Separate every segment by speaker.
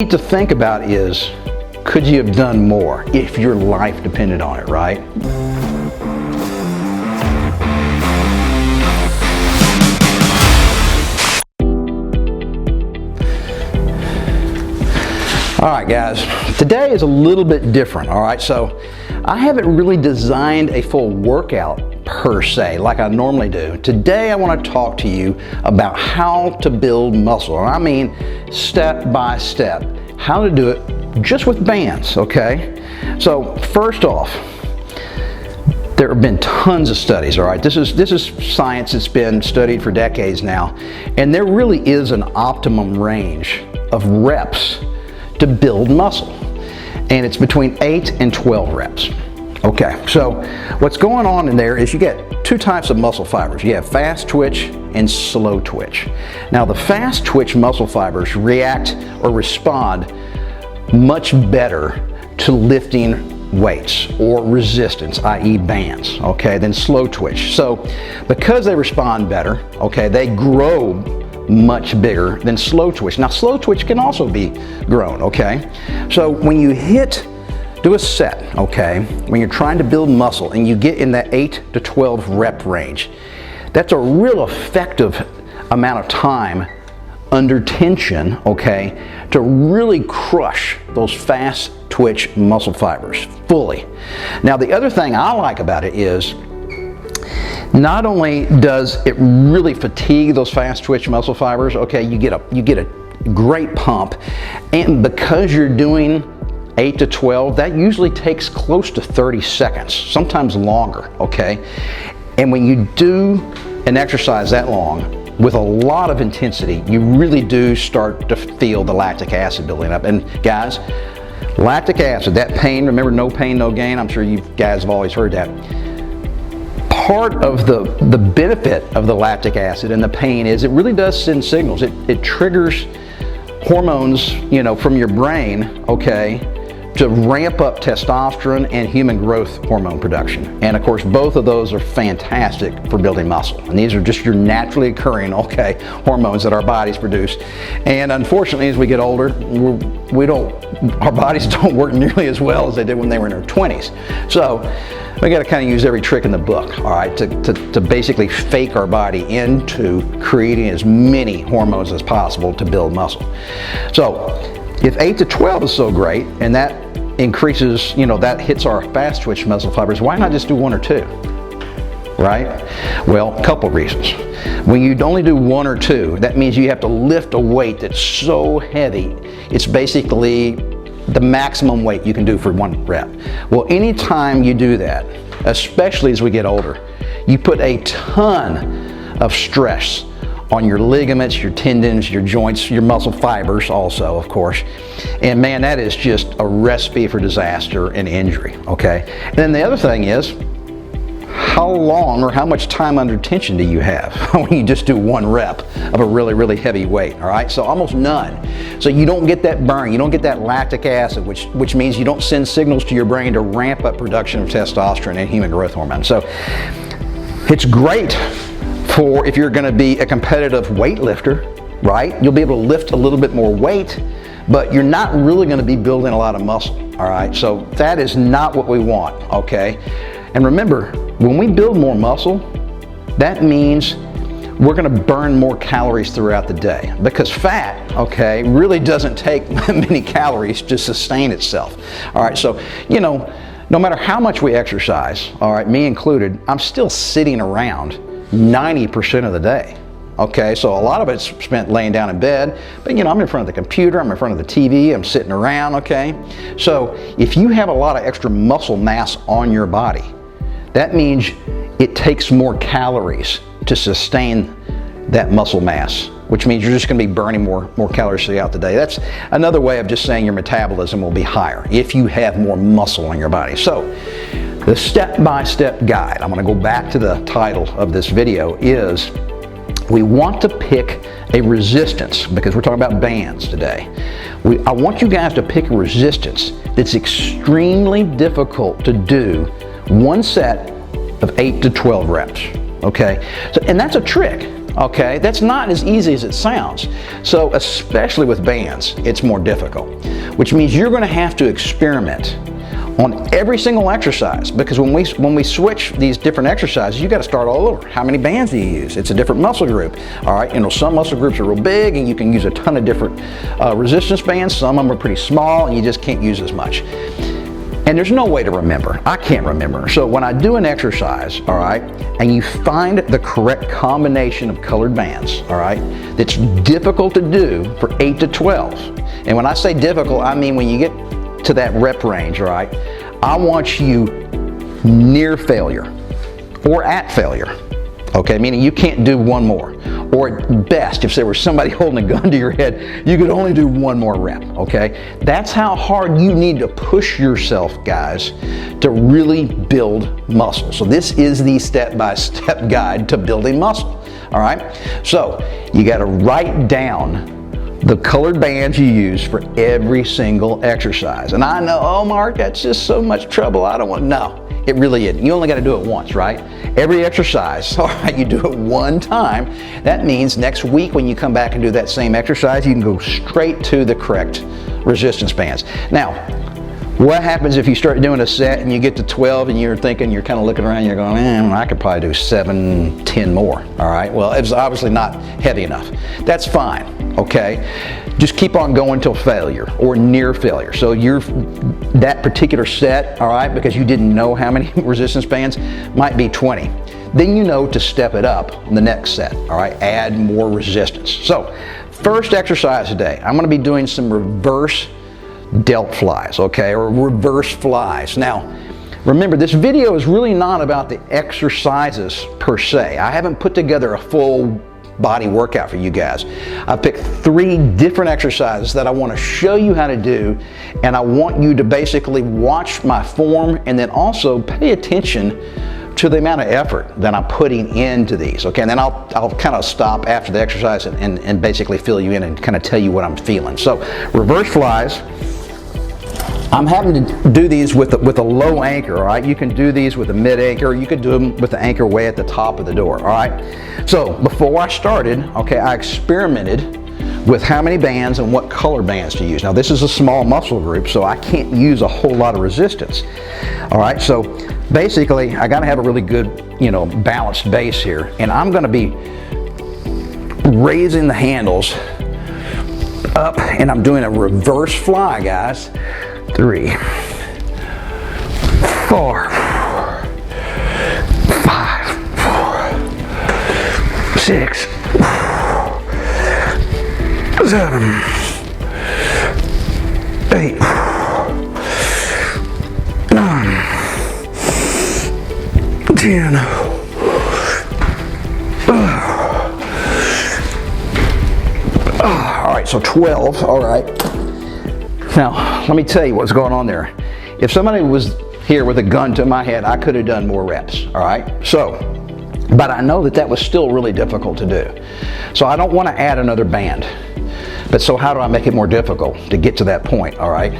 Speaker 1: Need to think about is, could you have done more if your life depended on it, right? All right, guys, today is a little bit different, all right? So I haven't really designed a full workout per se like I normally do. Today I want to talk to you about how to build muscle. And I mean step by step, how to do it just with bands, okay? So first off, there have been tons of studies, all right? This is science that's been studied for decades now, and there really is an optimum range of reps to build muscle, and it's between 8 and 12 reps. Okay, so what's going on in there is you get two types of muscle fibers. You have fast twitch and slow twitch. Now the fast twitch muscle fibers react or respond much better to lifting weights or resistance, i.e. bands, okay, than slow twitch. So because they respond better, okay, they grow much bigger than slow twitch. Now slow twitch can also be grown, okay? So when you do a set, okay, when you're trying to build muscle and you get in that 8 to 12 rep range, that's a real effective amount of time under tension, okay, to really crush those fast twitch muscle fibers fully. Now the other thing I like about it is not only does it really fatigue those fast twitch muscle fibers, okay, you get a great pump, and because you're doing 8 to 12, that usually takes close to 30 seconds, sometimes longer, okay? And when you do an exercise that long with a lot of intensity, you really do start to feel the lactic acid building up. And guys, lactic acid, that pain, remember no pain, no gain, I'm sure you guys have always heard that. Part of the benefit of the lactic acid and the pain is it really does send signals. It triggers hormones, you know, from your brain, okay, to ramp up testosterone and human growth hormone production. And of course, both of those are fantastic for building muscle. And these are just your naturally occurring, okay, hormones that our bodies produce. And unfortunately, as we get older, our bodies don't work nearly as well as they did when they were in their 20s. So we got to kind of use every trick in the book, all right, to basically fake our body into creating as many hormones as possible to build muscle. So if 8 to 12 is so great, and that increases, you know, that hits our fast twitch muscle fibers, why not just do 1 or 2, right? Well, a couple reasons. When you only do 1 or 2, that means you have to lift a weight that's so heavy, it's basically the maximum weight you can do for 1 rep. Well, anytime you do that, especially as we get older, you put a ton of stress on your ligaments, your tendons, your joints, your muscle fibers also, of course. And man, that is just a recipe for disaster and injury, okay? And then the other thing is, how long or how much time under tension do you have when you just do 1 rep of a really, really heavy weight, all right? So almost none. So you don't get that burn, you don't get that lactic acid, which means you don't send signals to your brain to ramp up production of testosterone and human growth hormone. So it's great for if you're gonna be a competitive weightlifter, right? You'll be able to lift a little bit more weight, but you're not really gonna be building a lot of muscle, all right? So that is not what we want, okay? And remember, when we build more muscle, that means we're gonna burn more calories throughout the day, because fat, okay, really doesn't take many calories to sustain itself, all right? So, you know, no matter how much we exercise, all right, me included, I'm still sitting around 90% of the day, okay? So a lot of it's spent laying down in bed, but you know, I'm in front of the computer, I'm in front of the TV, I'm sitting around, okay? So if you have a lot of extra muscle mass on your body, that means it takes more calories to sustain that muscle mass, which means you're just gonna be burning more calories throughout the day. That's another way of just saying your metabolism will be higher if you have more muscle in your body. So the step-by-step guide, I'm gonna go back to the title of this video, is we want to pick a resistance, because we're talking about bands today. I want you guys to pick a resistance that's extremely difficult to do 1 set of 8 to 12 reps, okay? So, and that's a trick, Okay, that's not as easy as it sounds. So especially with bands, it's more difficult, which means you're going to have to experiment on every single exercise, because when we switch these different exercises, you got to start all over. How many bands do you use? It's a different muscle group. All right, you know, some muscle groups are real big and you can use a ton of different resistance bands. Some of them are pretty small and you just can't use as much. And there's no way to remember. I can't remember. So when I do an exercise, all right, and you find the correct combination of colored bands, all right, that's difficult to do for 8 to 12. And when I say difficult, I mean when you get to that rep range, all right, I want you near failure or at failure. Okay, meaning you can't do one more. Or at best, if there was somebody holding a gun to your head, you could only do one more rep, okay? That's how hard you need to push yourself, guys, to really build muscle. So this is the step-by-step guide to building muscle, all right? So you gotta write down the colored bands you use for every single exercise. And I know, oh Mark, that's just so much trouble, I don't want, no. It really isn't. You only got to do it once, right? Every exercise, all right, you do it one time. That means next week when you come back and do that same exercise, you can go straight to the correct resistance bands. Now, what happens if you start doing a set and you get to 12 and you're thinking, you're kind of looking around, you're going, I could probably do 7, 10 more, all right? Well, it's obviously not heavy enough. That's fine, okay? Just keep on going till failure or near failure. So that particular set, all right, because you didn't know how many resistance bands, might be 20. Then you know to step it up on the next set, all right? Add more resistance. So first exercise today, I'm gonna be doing some reverse DELT flies, okay, or reverse flies. Now, remember, this video is really not about the exercises per se. I haven't put together a full body workout for you guys. I picked 3 different exercises that I want to show you how to do, and I want you to basically watch my form and then also pay attention to the amount of effort that I'm putting into these, okay? And then I'll kind of stop after the exercise and basically fill you in and kind of tell you what I'm feeling. So, reverse flies. I'm having to do these with a low anchor, all right? You can do these with a mid anchor, you could do them with the anchor way at the top of the door, all right? So before I started, okay, I experimented with how many bands and what color bands to use. Now this is a small muscle group, so I can't use a whole lot of resistance, all right? So basically, I gotta have a really good, you know, balanced base here, and I'm gonna be raising the handles up, and I'm doing a reverse fly, guys. 3, 4, 5, 6, 7, 8, 9, 10. All right, so 12, all right. Now, let me tell you what's going on there. If somebody was here with a gun to my head, I could have done more reps, all right? So, but I know that was still really difficult to do. So I don't want to add another band. But so how do I make it more difficult to get to that point, all right?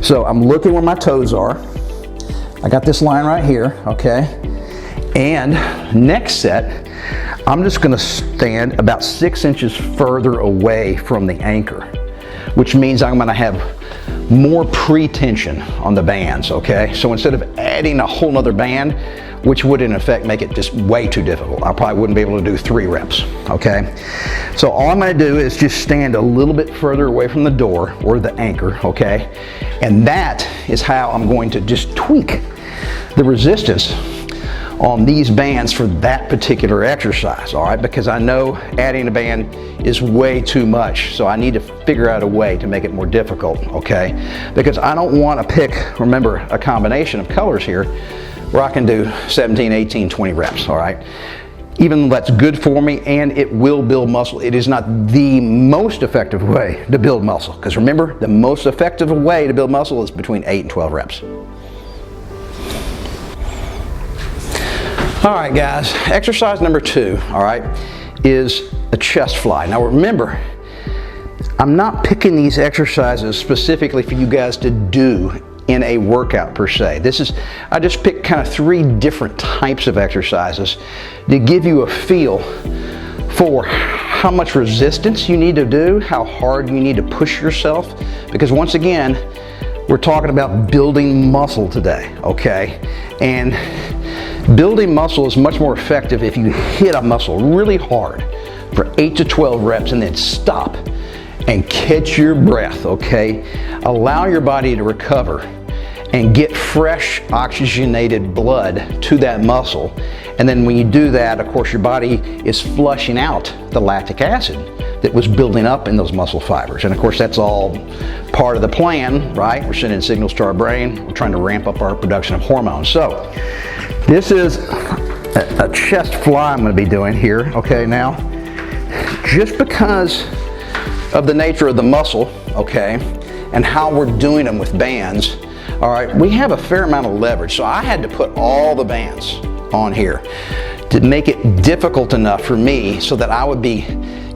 Speaker 1: So I'm looking where my toes are. I got this line right here, okay? And next set, I'm just gonna stand about 6 inches further away from the anchor, which means I'm gonna have more pre-tension on the bands, okay? So instead of adding a whole nother band, which would in effect make it just way too difficult, I probably wouldn't be able to do 3 reps, okay? So all I'm gonna do is just stand a little bit further away from the door or the anchor, okay? And that is how I'm going to just tweak the resistance on these bands for that particular exercise, all right? Because I know adding a band is way too much, so I need to figure out a way to make it more difficult, okay? Because I don't want to pick, remember, a combination of colors here where I can do 17, 18, 20 reps, all right? Even though that's good for me and it will build muscle, it is not the most effective way to build muscle. Because remember, the most effective way to build muscle is between 8 and 12 reps. All right, guys, exercise number 2, all right, is a chest fly. Now remember, I'm not picking these exercises specifically for you guys to do in a workout per se. I just picked kind of 3 different types of exercises to give you a feel for how much resistance you need to do, how hard you need to push yourself, because once again, we're talking about building muscle today, okay? And building muscle is much more effective if you hit a muscle really hard for 8 to 12 reps and then stop and catch your breath, okay? Allow your body to recover and get fresh oxygenated blood to that muscle. And then when you do that, of course, your body is flushing out the lactic acid that was building up in those muscle fibers. And of course, that's all part of the plan, right? We're sending signals to our brain. We're trying to ramp up our production of hormones. So this is a chest fly I'm gonna be doing here, okay? Now, just because of the nature of the muscle, okay, and how we're doing them with bands, all right, we have a fair amount of leverage. So I had to put all the bands on here to make it difficult enough for me so that I would be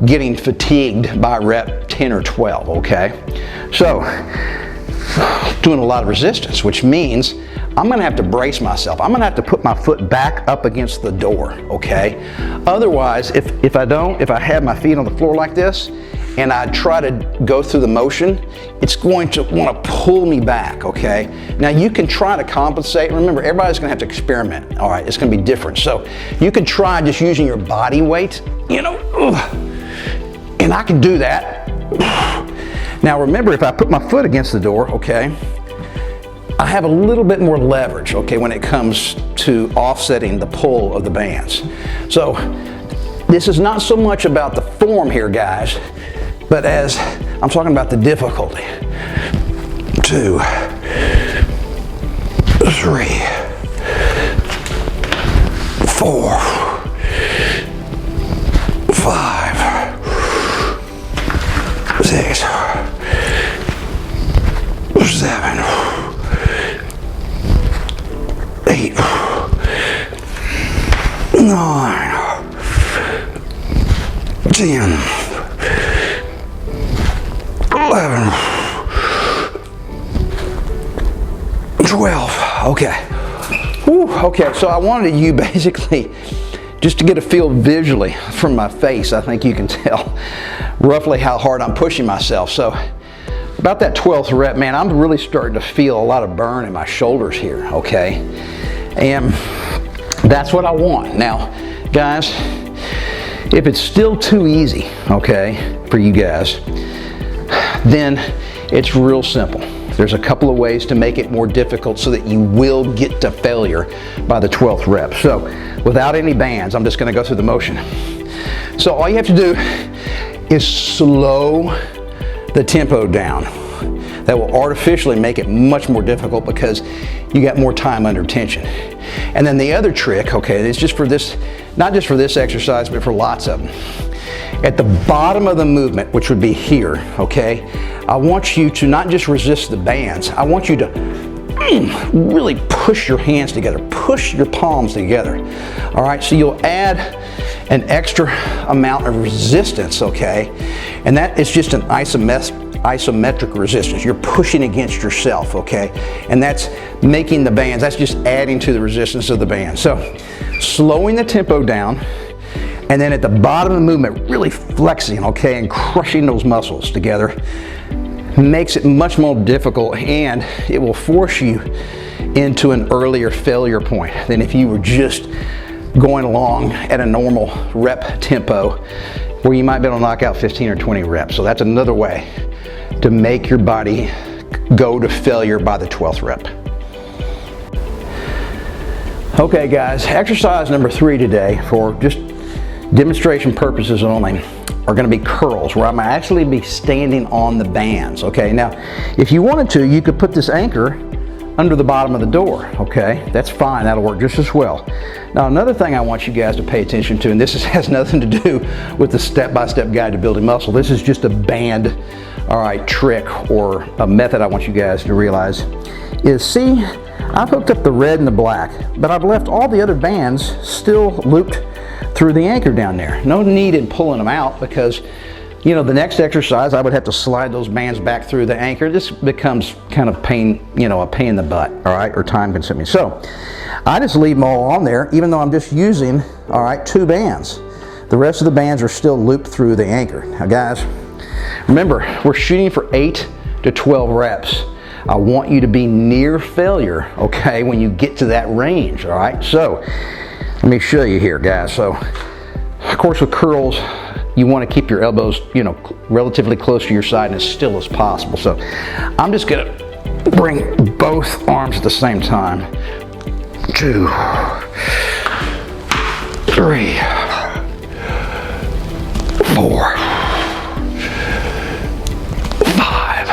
Speaker 1: getting fatigued by rep 10 or 12, okay? So, doing a lot of resistance, which means I'm gonna have to brace myself. I'm gonna have to put my foot back up against the door, okay? Otherwise, if I have my feet on the floor like this, and I try to go through the motion, it's going to want to pull me back, okay? Now you can try to compensate. Remember, everybody's gonna have to experiment, all right? It's gonna be different. So you can try just using your body weight, you know, and I can do that. Now remember, if I put my foot against the door, okay, I have a little bit more leverage, okay, when it comes to offsetting the pull of the bands. So this is not so much about the form here, guys, but as I'm talking about the difficulty. 2, 3, 4, 5, 6, 7, 8, 9, 10, 11, 12, okay. Whew, okay, so I wanted you basically just to get a feel visually from my face. I think you can tell roughly how hard I'm pushing myself. So about that 12th rep, man, I'm really starting to feel a lot of burn in my shoulders here, okay? And that's what I want. Now, guys, if it's still too easy, okay, for you guys, then it's real simple. There's a couple of ways to make it more difficult so that you will get to failure by the 12th rep. So without any bands, I'm just gonna go through the motion. So all you have to do is slow the tempo down. That will artificially make it much more difficult because you got more time under tension. And then the other trick, okay, it's just for this, not just for this exercise, but for lots of them. At the bottom of the movement, which would be here, okay, I want you to not just resist the bands, I want you to really push your hands together, push your palms together. All right, so you'll add an extra amount of resistance, okay, and that is just an isometric resistance. You're pushing against yourself, okay, and that's making the bands, that's just adding to the resistance of the band. So slowing the tempo down, and then at the bottom of the movement, really flexing, okay, and crushing those muscles together makes it much more difficult, and it will force you into an earlier failure point than if you were just going along at a normal rep tempo where you might be able to knock out 15 or 20 reps. So that's another way to make your body go to failure by the 12th rep. Okay guys, exercise number 3 today, for just demonstration purposes only, are going to be curls, where I'm actually be standing on the bands. Okay, now if you wanted to, you could put this anchor under the bottom of the door. Okay, that's fine, that'll work just as well. Now another thing I want you guys to pay attention to, and this has nothing to do with the step-by-step guide to building muscle, this is just a band, all right, trick or a method I want you guys to realize, is see, I've hooked up the red and the black, but I've left all the other bands still looped through the anchor down there. No need in pulling them out, because you know the next exercise I would have to slide those bands back through the anchor. This becomes kind of pain, you know, a pain in the butt, all right, or time consuming. So I just leave them all on there, even though I'm just using, all right, 2 bands. The rest of the bands are still looped through the anchor. Now guys, remember, we're shooting for 8 to 12 reps. I want you to be near failure, okay, when you get to that range, all right? So, let me show you here, guys. So, of course, with curls, you want to keep your elbows, you know, relatively close to your side and as still as possible. So, I'm just gonna bring both arms at the same time. 2, 3, 4, 5,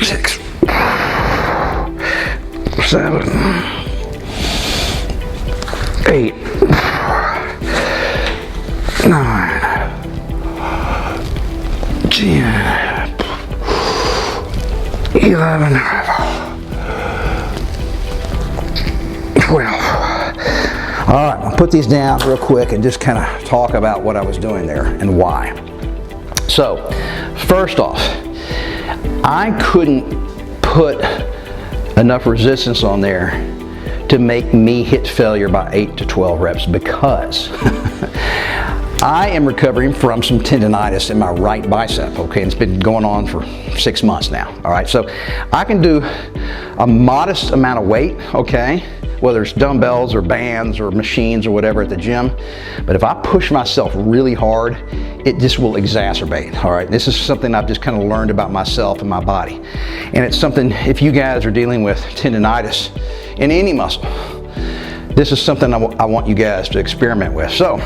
Speaker 1: 6, 7, 8, 9, 10, 11, 12. All right, I'll put these down real quick and just kind of talk about what I was doing there and why. So, first off, I couldn't put enough resistance on there to make me hit failure by 8 to 12 reps because I am recovering from some tendonitis in my right bicep, okay? And it's been going on for 6 months now, all right? So I can do a modest amount of weight, okay? Whether it's dumbbells or bands or machines or whatever at the gym. But if I push myself really hard, it just will exacerbate, all right? This is something I've just kind of learned about myself and my body. And it's something, if you guys are dealing with tendonitis in any muscle, this is something I want you guys to experiment with. So,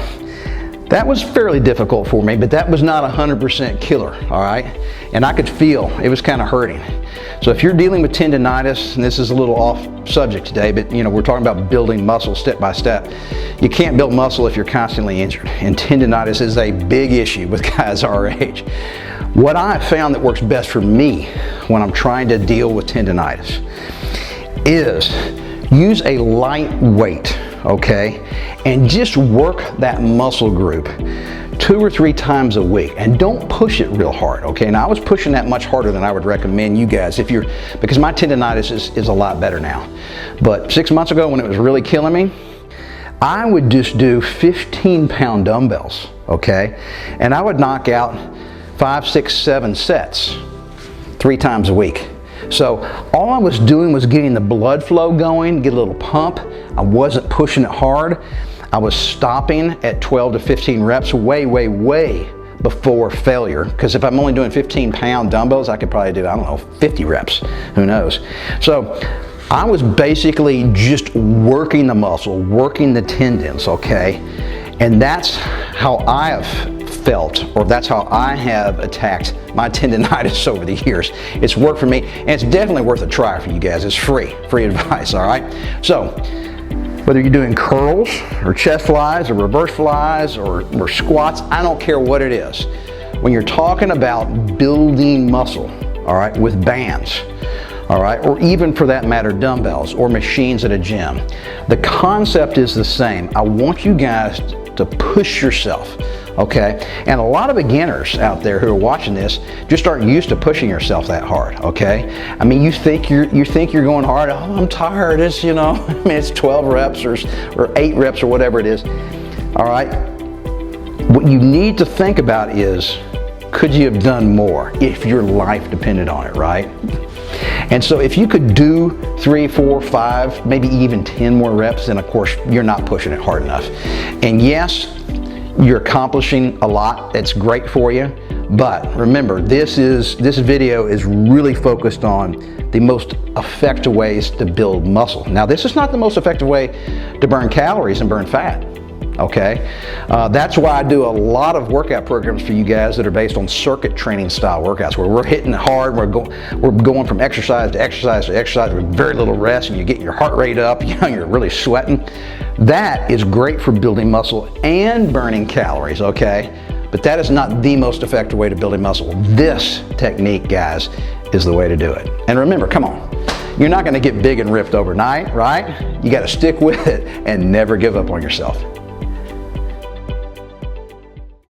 Speaker 1: that was fairly difficult for me, but that was not 100% killer, all right? And I could feel it was kind of hurting. So if you're dealing with tendonitis, and this is a little off subject today, but you know, we're talking about building muscle step by step. You can't build muscle if you're constantly injured, and tendonitis is a big issue with guys our age. What I have found that works best for me when I'm trying to deal with tendonitis is use a light weight, okay? And just work that muscle group 2 or 3 times a week, and don't push it real hard, okay? Now I was pushing that much harder than I would recommend you guys because my tendonitis is a lot better now. But 6 months ago when it was really killing me, I would just do 15-pound dumbbells, okay? And I would knock out 5, 6, 7 sets 3 times a week. So all I was doing was getting the blood flow going, get a little pump. I wasn't pushing it hard. I was stopping at 12 to 15 reps way before failure. Because if I'm only doing 15-pound dumbbells, I could probably do, I don't know, 50 reps. Who knows? So I was basically just working the muscle, working the tendons, okay? And that's how I have felt, or that's how I have attacked my tendonitis over the years. It's worked for me, and it's definitely worth a try for you guys. It's free advice, all right? So, whether you're doing curls, or chest flies, or reverse flies, or squats, I don't care what it is. When you're talking about building muscle, all right, with bands, all right, or even for that matter, dumbbells or machines at a gym, the concept is the same. I want you guys to push yourself, okay? And a lot of beginners out there who are watching this just aren't used to pushing yourself that hard, okay? I mean, you think you're going hard. Oh, I'm tired. It's, you know, I mean, it's 12 reps or 8 reps or whatever it is, all right? What you need to think about is, could you have done more if your life depended on it, right? And so if you could do 3, 4, 5, maybe even 10 more reps, then of course you're not pushing it hard enough. And yes, you're accomplishing a lot. That's great for you. But remember, this video is really focused on the most effective ways to build muscle. Now, this is not the most effective way to burn calories and burn fat. Okay, that's why I do a lot of workout programs for you guys that are based on circuit training style workouts, where we're hitting hard, we're going from exercise to exercise to exercise with very little rest, and you're getting your heart rate up, you know, you're really sweating. That is great for building muscle and burning calories, okay? But that is not the most effective way to building muscle. This technique, guys, is the way to do it. And remember, come on, you're not gonna get big and ripped overnight, right? You gotta stick with it and never give up on yourself.